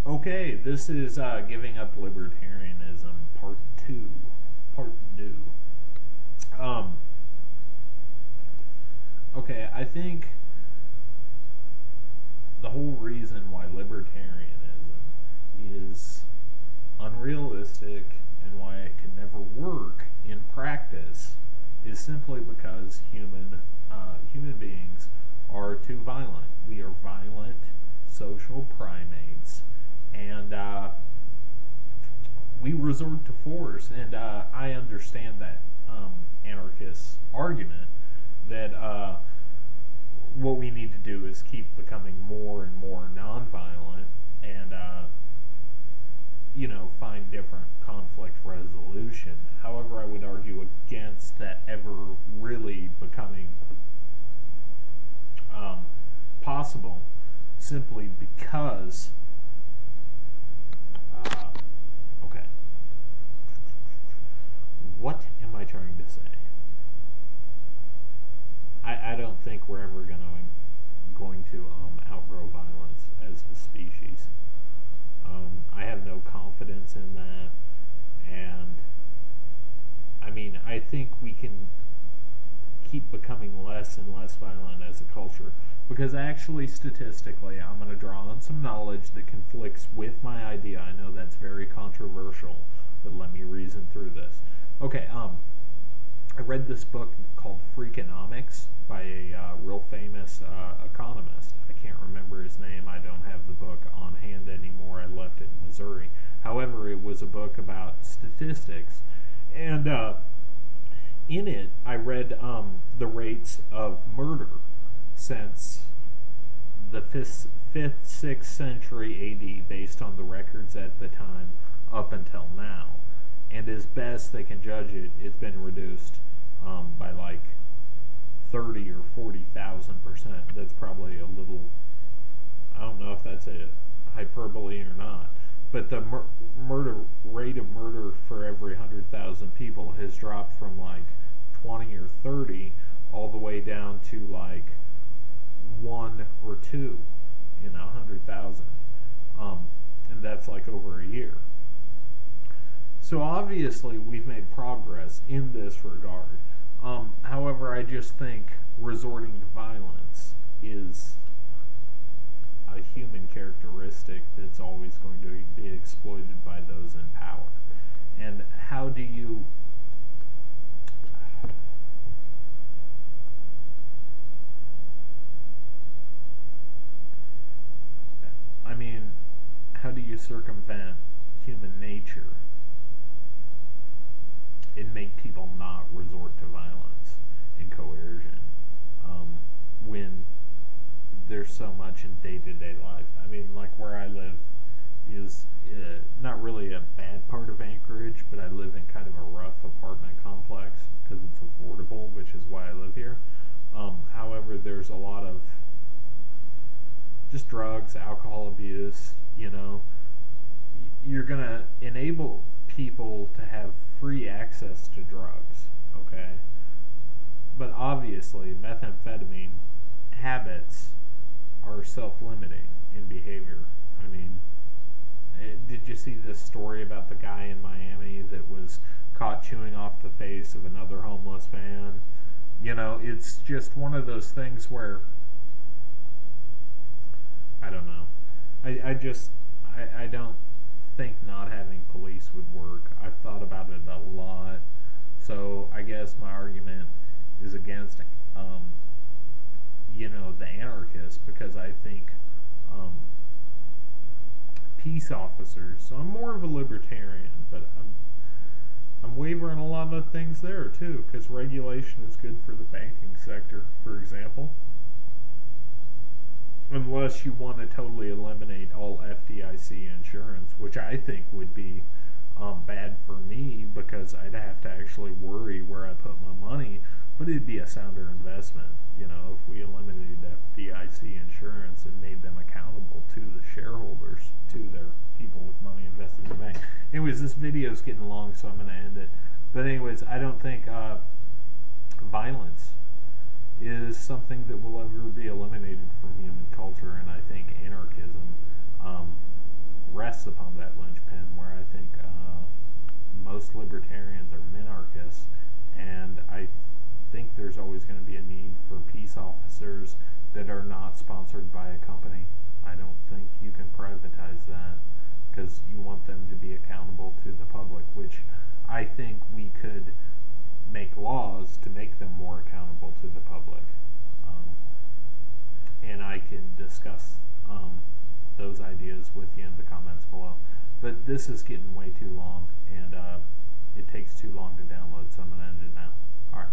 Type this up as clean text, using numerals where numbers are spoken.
Okay, this is Giving Up Libertarianism, Part 2. Part 2. Um, okay, I think the whole reason why libertarianism is unrealistic and why it can never work in practice is simply because human beings are too violent. We are violent social primates, and we resort to force. And I understand that anarchist argument that what we need to do is keep becoming more and more nonviolent and find different conflict resolution. However, I would argue against that ever really becoming possible, simply because okay, what am I trying to say? I don't think we're ever going to outgrow violence as a species. I have no confidence in that, and I mean, I think we can keep becoming less and less violent as a culture, because actually, statistically, I'm going to draw on some knowledge that conflicts with my idea. I know that's very controversial, but let me reason through this. Okay, I read this book called Freakonomics by a real famous economist. I can't remember his name. I don't have the book on hand anymore. I left it in Missouri. However, it was a book about statistics, and in it, I read the rates of murder since the 5th, 6th century AD, based on the records at the time up until now. And as best they can judge it, it's been reduced by like 30 or 40,000%. That's probably a little, I don't know if that's a hyperbole or not, but the rate of murder for every 100,000 people has dropped from like 20 or 30 all the way down to like 1 or 2 in 100,000, and that's like over a year. So obviously we've made progress in this regard. However, I just think resorting to violence is a human characteristic that's always going to be exploited by those in power. And how do you how do you circumvent human nature and make people not resort to violence and coercion when there's so much in day-to-day life? I mean, like where I live is not really a bad part of Anchorage, but I live in kind of a rough apartment complex because it's affordable, which is why I live here. However, there's a lot of just drugs, alcohol abuse. You're going to enable people to have free access to drugs, okay? But obviously, methamphetamine habits are self-limiting in behavior. I mean, did you see this story about the guy in Miami that was caught chewing off the face of another homeless man? It's just one of those things where, I don't know. I don't think not having police would work. I've thought about it a lot. So I guess my argument is against, the anarchists, because I think peace officers. So I'm more of a libertarian, but I'm wavering a lot of things there too, because regulation is good for the banking sector, for example. Unless you want to totally eliminate all FDIC insurance, which I think would be bad for me, because I'd have to actually worry where I put my money, but it'd be a sounder investment, if we eliminated FDIC insurance and made them accountable to the shareholders, to their people with money invested in the bank. Anyways, this video is getting long, so I'm going to end it. But anyways, I don't think violence is something that will ever be eliminated from human culture, and I think anarchism most libertarians are minarchists, and I think there's always going to be a need for peace officers that are not sponsored by a company. I don't think you can privatize that, because you want them to be accountable to the public, which I think we could make laws to make them more accountable to the public. And I can discuss those ideas with you in the comments below. But this is getting way too long, and it takes too long to download, so I'm going to end it now. Alright.